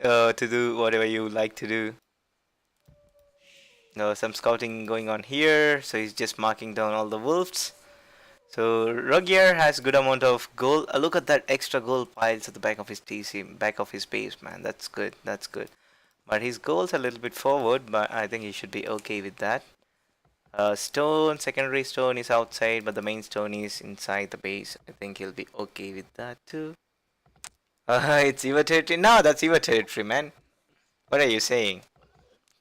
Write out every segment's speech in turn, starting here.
to do whatever you like to do. No, some scouting going on here, so he's just marking down all the wolves. So Rogier has good amount of gold. Look at that extra gold piles at the back of his TC, back of his base, man. That's good. That's good. But his goals are a little bit forward, but I think he should be okay with that. Stone, secondary stone is outside, but the main stone is inside the base. I think he'll be okay with that too. It's your territory. No, that's your territory, man. What are you saying?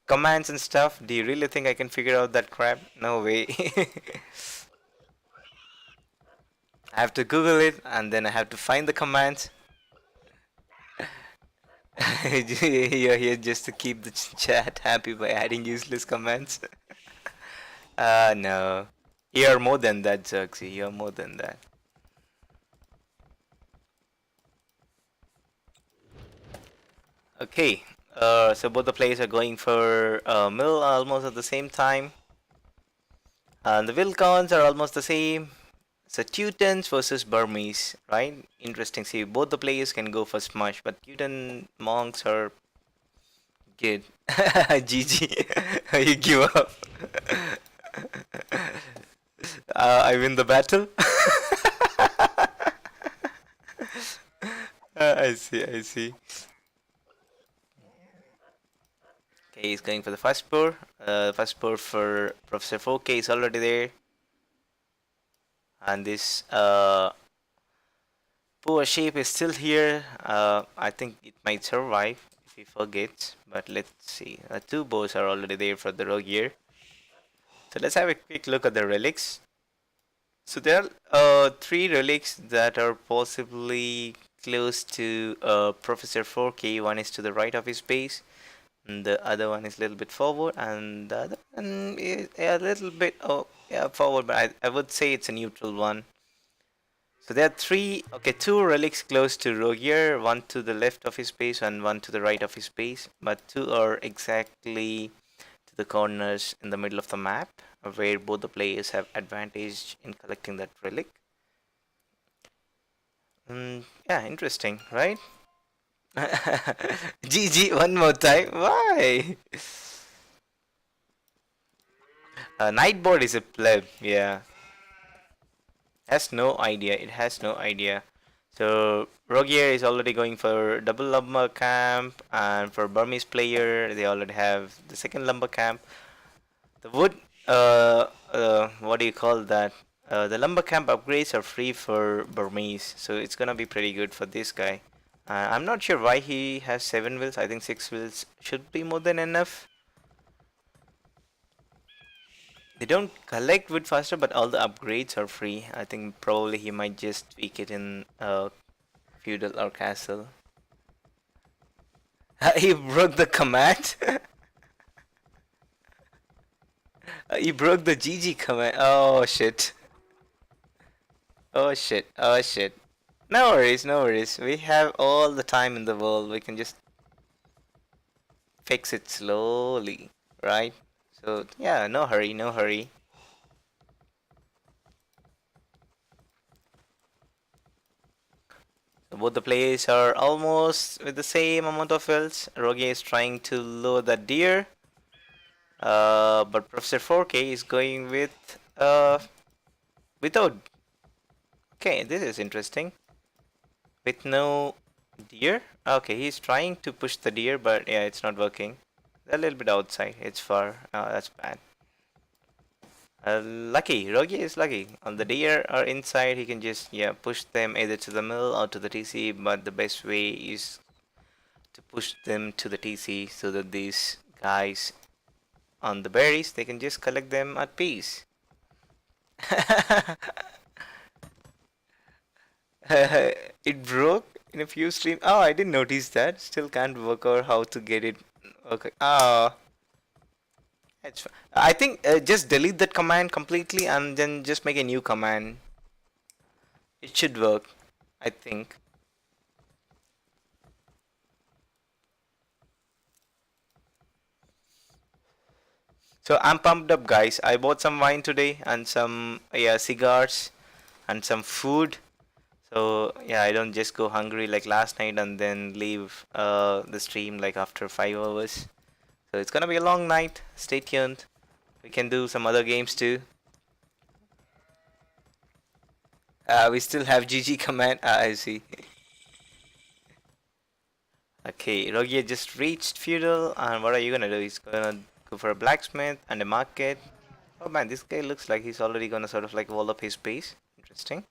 Commands and stuff? Do you really think I can figure out that crap? No way. I have to Google it and then I have to find the commands. You're here just to keep the chat happy by adding useless commands. No. You're more than that, Xerxes. You're more than that. Okay. So both the players are going for mill almost at the same time. And the will counts are almost the same. So Teutons versus Burmese, right? Interesting. See, both the players can go for smash, but Teuton monks are good. GG. You give up. I win the battle. I see, I see. Okay, he's going for the first pour. First pour for Professor 4K is already there. And this poor shape is still here. I think it might survive if he forgets. But let's see. Two bows are already there for the rogue here. So let's have a quick look at the relics. So there are three relics that are possibly close to Professor 4K. One is to the right of his base. And the other one is a little bit forward. And the other one is a little bit forward. But I would say it's a neutral one. So there are two relics close to Rogier, one to the left of his base and one to the right of his base, but two are exactly to the corners in the middle of the map, where both the players have advantage in collecting that relic. Yeah, interesting, right? GG one more time. Why? Nightboard is a pleb, yeah. Has no idea. It has no idea. So Rogier is already going for double lumber camp, and for Burmese player, they already have the second lumber camp. The wood, what do you call that? The lumber camp upgrades are free for Burmese, so it's gonna be pretty good for this guy. I'm not sure why he has 7 wheels. I think 6 wheels should be more than enough. They don't collect wood faster, but all the upgrades are free. I think probably he might just tweak it in feudal or castle. He broke the command. He broke the GG command. Oh shit. Oh shit. Oh shit. No worries, no worries. We have all the time in the world. We can just fix it slowly, right? So yeah, no hurry, no hurry. So both the players are almost with the same amount of health. Rogue is trying to lure the deer. But Professor 4K is going with without. Okay, this is interesting. With no deer. Okay, he's trying to push the deer, but yeah, it's not working. They're a little bit outside. It's far. That's bad. Lucky. Rogi is lucky. On the deer are inside, he can just push them either to the mill or to the TC. But the best way is to push them to the TC so that these guys on the berries, they can just collect them at peace. It broke in a few streams. Oh, I didn't notice that. Still can't work out how to get it. Okay. Oh, it's fine. I think just delete that command completely and then just make a new command. It should work, I think. So I'm pumped up, guys. I bought some wine today and some cigars and some food. So yeah, I don't just go hungry like last night and then leave the stream like after 5 hours. So it's gonna be a long night. Stay tuned. We can do some other games too. We still have GG command. I see. Okay, Rogia just reached feudal, and what are you gonna do? He's gonna go for a blacksmith and a market. Oh man, this guy looks like he's already gonna sort of like wall up his base. Interesting.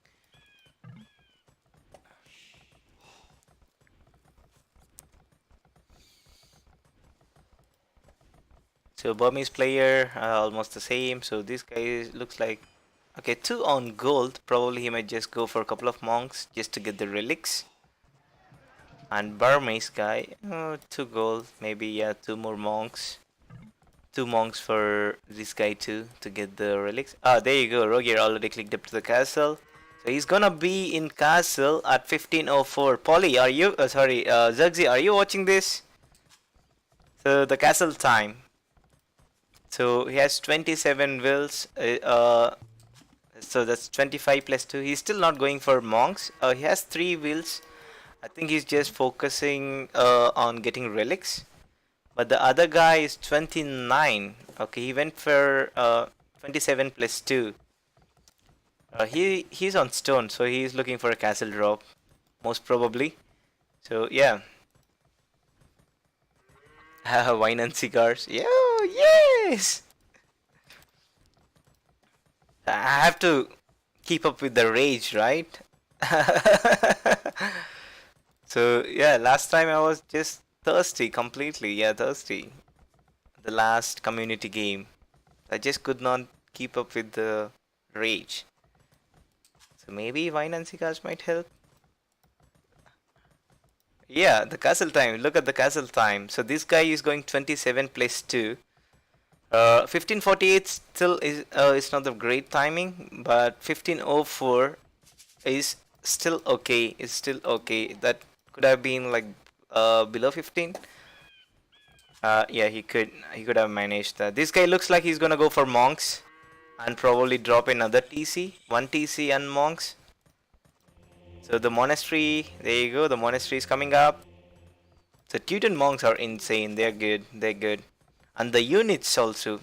So Burmese player, almost the same. So this guy looks like okay, 2 on gold. Probably he might just go for a couple of monks just to get the relics. And Burmese guy, 2 gold, maybe yeah, 2 more monks. 2 monks for this guy too to get the relics. Ah, there you go. Rogier already clicked up to the castle. So he's gonna be in castle at 15:04. Polly, are you? Sorry, Zugzi, are you watching this? So the castle time. So he has 27 wills. So that's 25 plus 2. He's still not going for monks. He has 3 wills. I think he's just focusing on getting relics. But the other guy is 29. Okay, he went for 27 plus 2. He's on stone, so he's looking for a castle drop, most probably. So yeah, wine and cigars. Yeah, yes. I have to keep up with the rage, right? So yeah, last time I was just thirsty completely. Yeah, thirsty. The last community game, I just could not keep up with the rage. So maybe wine and cigars might help. Yeah, the castle time. Look at the castle time. So this guy is going 27 plus 2. 1548 still is it's not the great timing, but 1504 is still okay. It's still okay. That could have been like below 15. Yeah, he could have managed that. This guy looks like he's gonna go for monks and probably drop another TC, one TC and monks. So the monastery, there you go. The monastery is coming up. The Teuton monks are insane. They're good. They're good, and the units also.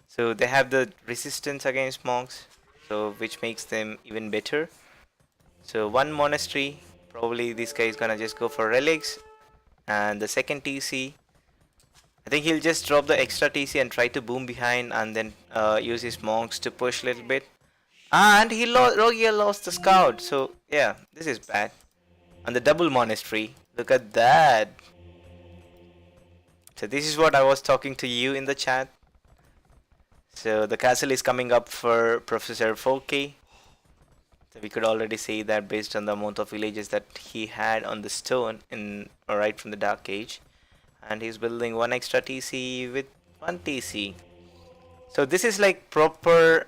So they have the resistance against monks, so which makes them even better. So one monastery. Probably this guy is gonna just go for relics, and the second TC. I think he'll just drop the extra TC and try to boom behind, and then use his monks to push a little bit. And he lost. Rogier lost the scout. So yeah, this is bad. And the double monastery. Look at that. So this is what I was talking to you in the chat. So the castle is coming up for Professor 4K. So we could already say that based on the amount of villages that he had on the stone in right from the Dark Age. And he's building one extra TC with one TC. So this is like proper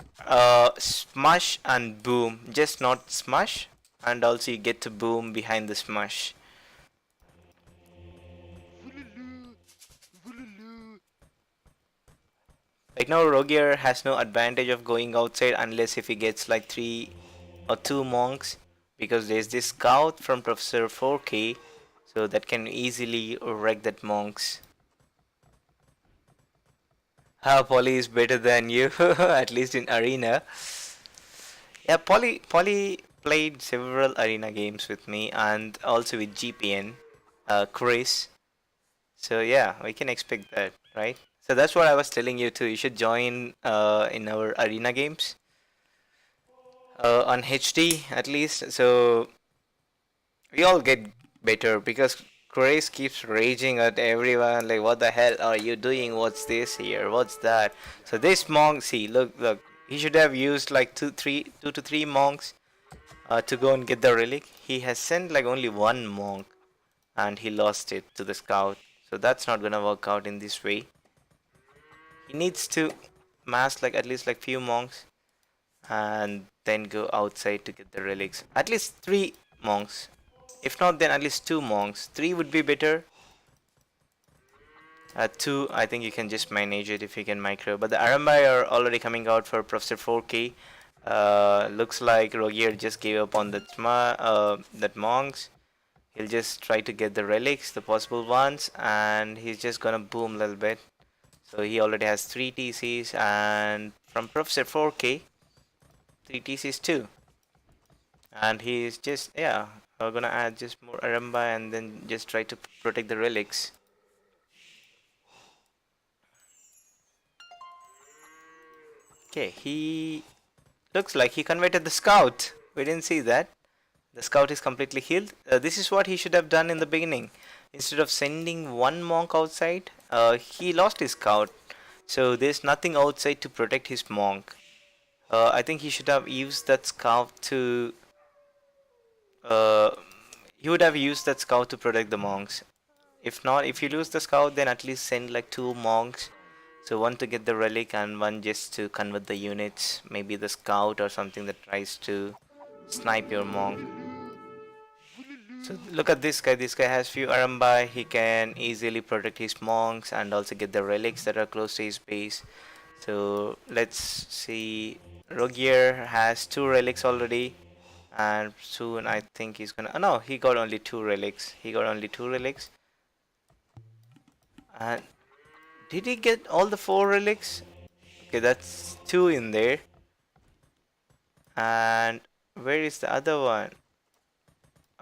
smash and boom. Just not smash. And also you get to boom behind the smash. Like now Rogier has no advantage of going outside unless if he gets like 3 or 2 monks, because there's this scout from Professor 4K, so that can easily wreck that monks. How Polly is better than you, at least in arena. Yeah, Polly played several arena games with me and also with GPN, Chris. So yeah, we can expect that, right? So that's what I was telling you too. You should join in our arena games on HD at least. So we all get better because Grace keeps raging at everyone like, "What the hell are you doing? What's this here? What's that?" So this monk, see, look, he should have used like 2 to 3 monks to go and get the relic. He has sent like only 1 monk, and he lost it to the scout. So that's not gonna work out in this way. He needs to mass like at least like few monks and then go outside to get the relics. At least 3 monks. If not, then at least 2 monks. 3 would be better. 2, I think you can just manage it if you can micro. But the Arambai are already coming out for Professor 4K. Looks like Rogier just gave up on that monks. He'll just try to get the relics, the possible ones, and he's just gonna boom a little bit. So he already has 3 TCs, and from Professor 4K, 3 TCs too. And he's just, yeah, gonna add just more Aramba and then just try to protect the relics. Okay, he looks like he converted the scout. We didn't see that. The scout is completely healed. This is what he should have done in the beginning. Instead of sending one monk outside, he lost his scout. So there's nothing outside to protect his monk. I think he should have used that scout to. Uh, he would have used that scout to protect the monks. If not, if you lose the scout, then at least send like 2 monks. So one to get the relic and one just to convert the units. Maybe the scout or something that tries to snipe your monk. So look at this guy. This guy has few Arambai. He can easily protect his monks and also get the relics that are close to his base. So let's see. Rogier has 2 relics already, and soon I think he's gonna. Oh, no, he got only 2 relics. He got only 2 relics. And did he get all the 4 relics? Okay, that's 2 in there. And where is the other one?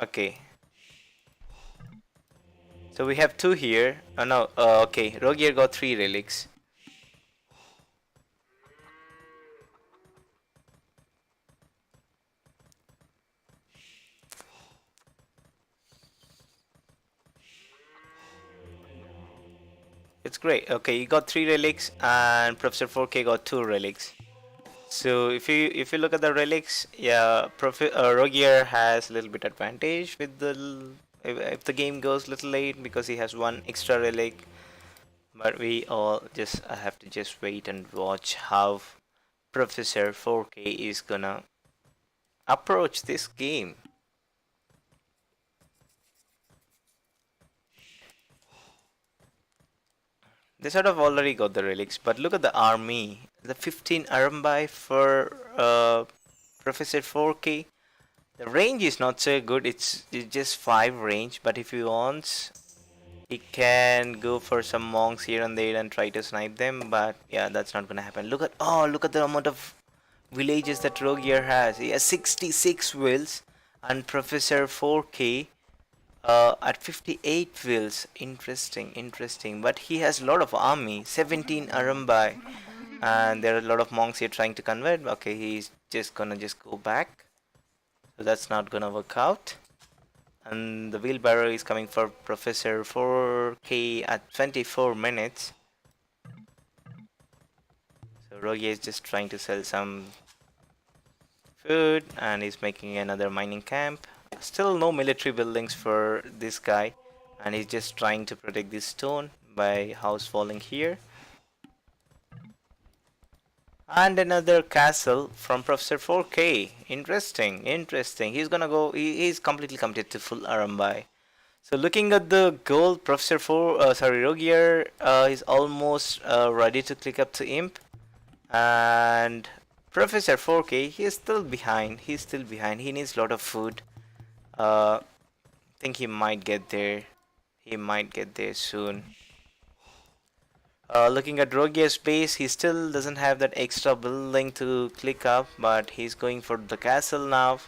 Okay, so we have 2 here. Oh no, okay, Rogier got 3 relics. It's great. Okay, you got 3 relics, and Professor 4K got 2 relics. So if you look at the relics, yeah, Rogier has a little bit advantage with the if the game goes a little late because he has 1 extra relic. But we all just have to just wait and watch how Professor 4K is gonna approach this game. They sort of already got the relics, but look at the army. The 15 Arambai for Professor 4K. The range is not so good. It's just 5 range, but if he wants, he can go for some monks here and there and try to snipe them. But yeah, that's not gonna happen. Look at the amount of villages that Rogier has. He has 66 wills, and Professor 4K at 58 wills. Interesting, interesting. But he has a lot of army, 17 Arambai, and there are a lot of monks here trying to convert. Okay, he's just gonna just go back. So that's not gonna work out. And the wheelbarrow is coming for Professor 4K at 24 minutes. So Rogi is just trying to sell some food and he's making another mining camp. Still no military buildings for this guy, and he's just trying to protect this stone by house falling here. And another castle from Professor 4K. Interesting, interesting. He's gonna go. He's completely committed to full Arambai. So looking at the goal, Professor Rogier is almost ready to click up to Imp, and Professor 4K, he is still behind. He's still behind. He needs a lot of food. Think he might get there. He might get there soon. Looking at Rogier's base, he still doesn't have that extra building to click up, but he's going for the castle now.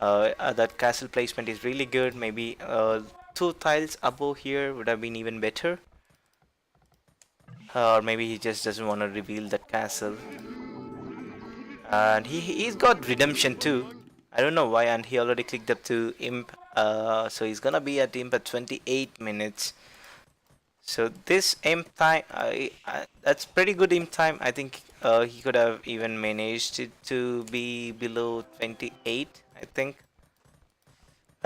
That castle placement is really good. Maybe 2 tiles above here would have been even better. Or maybe he just doesn't want to reveal that castle. And he's got redemption too. I don't know why, and he already clicked up to Imp. So he's gonna be at Imp at 28 minutes. So this imp time, that's pretty good imp time. I think he could have even managed it to be below 28. I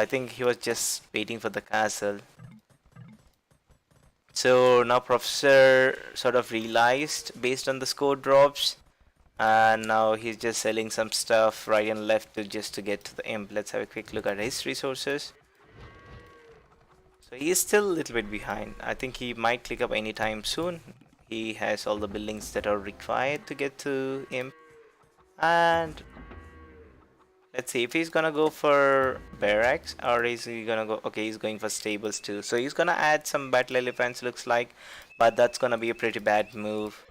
think he was just waiting for the castle. So now Professor sort of realized based on the score drops, and now he's just selling some stuff right and left to just to get to the imp. Let's have a quick look at his resources. So he is still a little bit behind. I think he might click up anytime soon. He has all the buildings that are required to get to Imp. And let's see if he's gonna go for barracks or is he gonna go. Okay, he's going for stables too. So he's gonna add some battle elephants, looks like, but that's gonna be a pretty bad move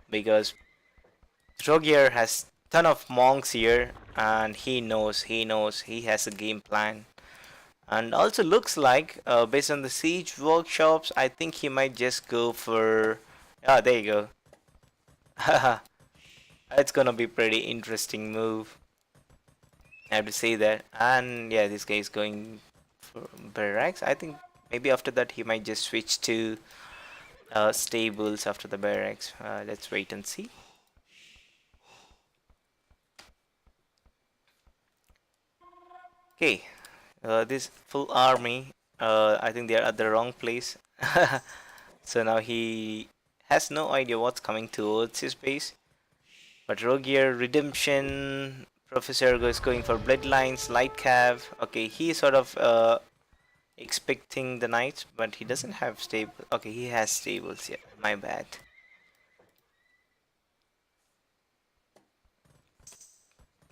because Rogier has ton of monks here, and he knows he has a game plan. And also looks like, based on the siege workshops, I think he might just go for. Ah, there you go. Haha, it's gonna be pretty interesting move. I have to say that. And yeah, this guy is going for barracks. I think maybe after that he might just switch to stables after the barracks. Let's wait and see. Okay, this full army. I think they are at the wrong place. So now he has no idea what's coming towards his base. But Rogier, Redemption, Professor is going for Bloodlines, Light Cav. Okay, he is sort of expecting the knights, but he doesn't have stable. Okay, he has stables. Yeah, my bad.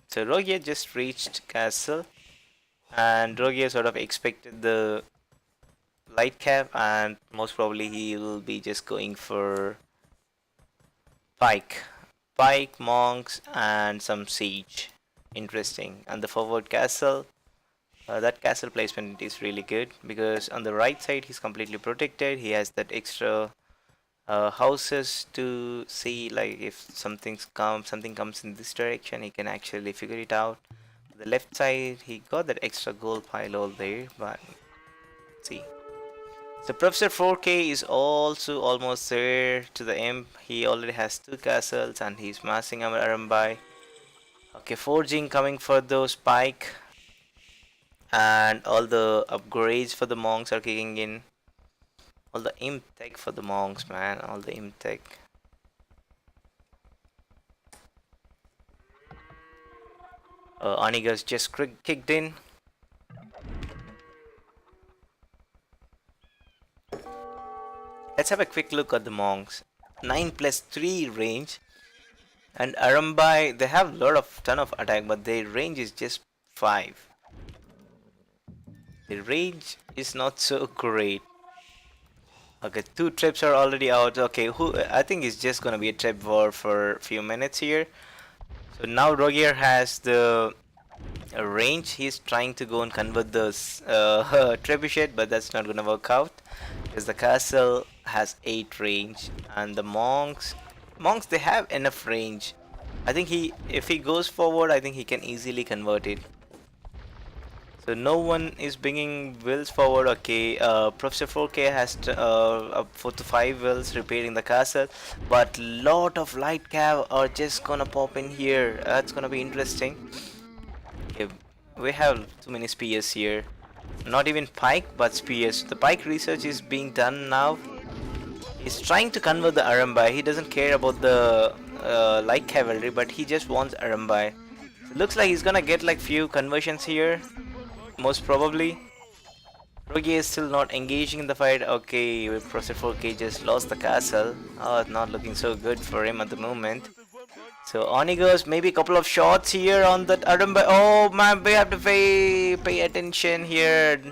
So Rogier just reached castle, and Rogier sort of expected the light cap, and most probably he will be just going for pike, monks, and some siege. Interesting. And the forward castle. That castle placement is really good because on the right side he's completely protected. He has that extra houses to see, like if something comes in this direction, he can actually figure it out. The left side, he got that extra gold pile all there, but let's see. So Professor 4K is also almost there to the imp. He already has 2 castles and he's massing Arambai. Okay, forging coming for those pike, and all the upgrades for the monks are kicking in. All the imp tech for the monks, man. All the imp tech. Oniga's just kicked in. Let's have a quick look at the monks. 9+3 range. And Arambai, they have ton of attack, but their range is just 5. The range is not so great. Okay, 2 trips are already out. Okay, I think it's just gonna be a trip war for a few minutes here. So now Rogier has the range. He's trying to go and convert those trebuchet, but that's not gonna work out because the castle has 8 range, and the monks they have enough range. I think if he goes forward, I think he can easily convert it. So no one is bringing wills forward. Okay, Professor 4K has 4 to 5 wills repairing the castle, but lot of light cav are just gonna pop in here. That's gonna be interesting. Okay, we have too many spears here. Not even pike, but spears. The pike research is being done now. He's trying to convert the Arambai. He doesn't care about the light cavalry, but he just wants Arambai. So looks like he's gonna get like few conversions here. Most probably. Rogi is still not engaging in the fight. Okay, Professor 4K just lost the castle. Oh, it's not looking so good for him at the moment. So on he goes. Maybe a couple of shots here on that Arambai. Oh man, we have to pay attention here.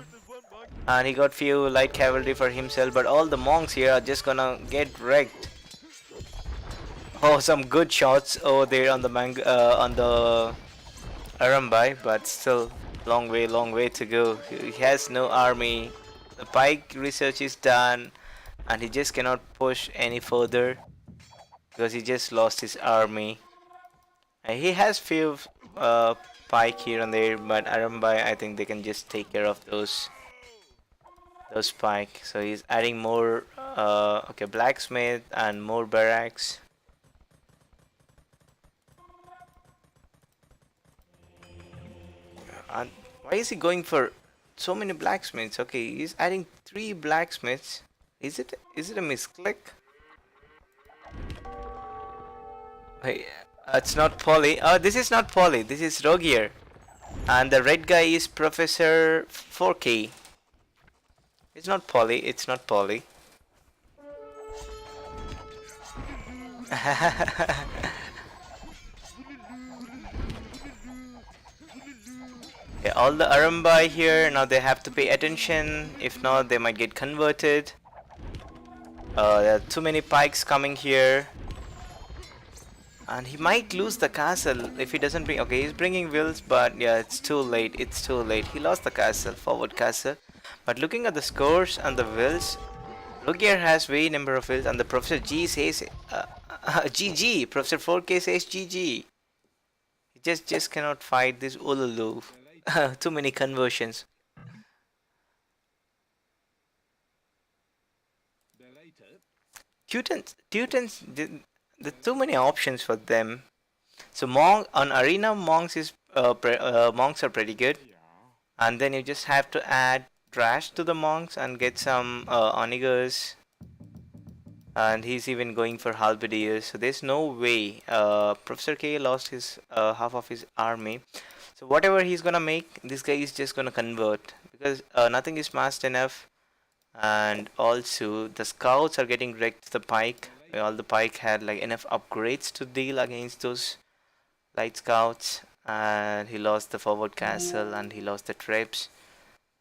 And he got few light cavalry for himself, but all the monks here are just gonna get wrecked. Oh, some good shots over there on the Arambai, but still long way to go. He has no army. The pike research is done, and he just cannot push any further because he just lost his army. And he has few pike here and there, but Arambai, I think they can just take care of those pike. So he's adding more okay, blacksmith and more barracks. And why is he going for so many blacksmiths? Okay, he's adding 3 blacksmiths. Is it a misclick? Hey, it's not Polly. Oh, this is not Polly. This is Rogier. And the red guy is Professor 4K. It's not Polly. It's not Polly. Okay, all the Arumbai here, now they have to pay attention. If not, they might get converted. There are too many pikes coming here. And he might lose the castle if he doesn't bring... Okay, he's bringing wills, but yeah, it's too late. It's too late. He lost the castle, forward castle. But looking at the scores and the wills, Rogier has very number of wills, and the Professor G says GG. Professor 4K says GG. He just cannot fight this Ululu. Too many conversions. Teutons, there are too many options for them. So monk on arena monks are pretty good, and then you just have to add trash to the monks and get some onigers, and he's even going for halberdiers. So there's no way. Professor K lost his half of his army. So whatever he's gonna make, this guy is just gonna convert because nothing is fast enough, and also the scouts are getting wrecked to the pike. All the pike had like enough upgrades to deal against those light scouts, and he lost the forward castle, and he lost the troops,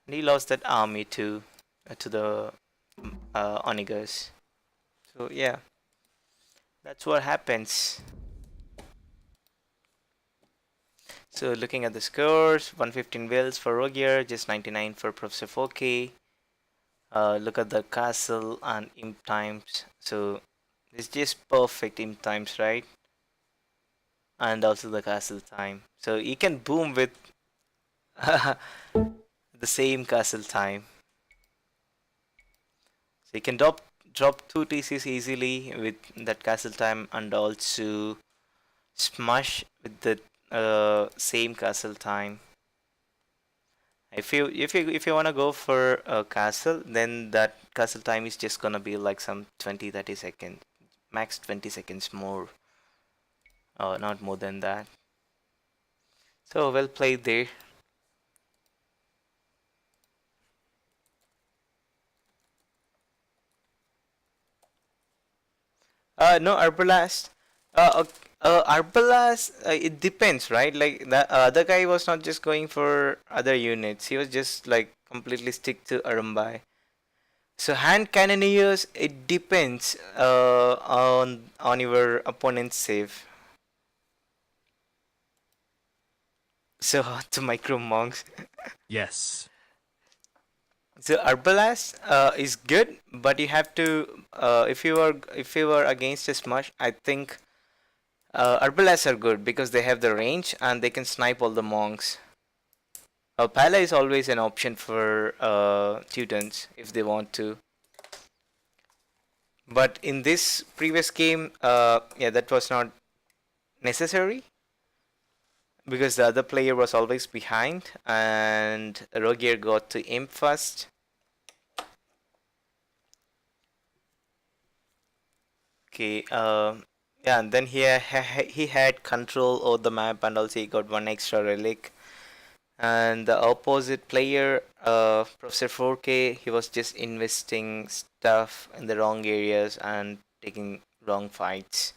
and he lost that army too to the onigers. So yeah, that's what happens. So looking at the scores, 115 wills for Rogier, just 99 for Professor 4K. Look at the castle and imp times. So it's just perfect imp times, right? And also the castle time. So you can boom with the same castle time. So you can drop 2 TCs easily with that castle time, and also smash with the same castle time. If you wanna go for a castle, then that castle time is just gonna be like some 20-30 seconds, max 20 seconds more, not more than that. So well played there. No, Arbalast. Arbalast, it depends, right? Like the other guy was not just going for other units. He was just like completely stick to Arumbai. So hand cannoneers, it depends on your opponent's save. So to micro monks. Yes. So Arbalast is good, but you have to if you are against a smash, I think Arbalasts are good because they have the range and they can snipe all the monks. Pala is always an option for Teutons if they want to. But in this previous game, yeah, that was not necessary because the other player was always behind, and Rogier got to imp first. Okay, yeah, and then he had control over the map, and also he got one extra relic. And the opposite player, Professor 4K, he was just investing stuff in the wrong areas and taking wrong fights.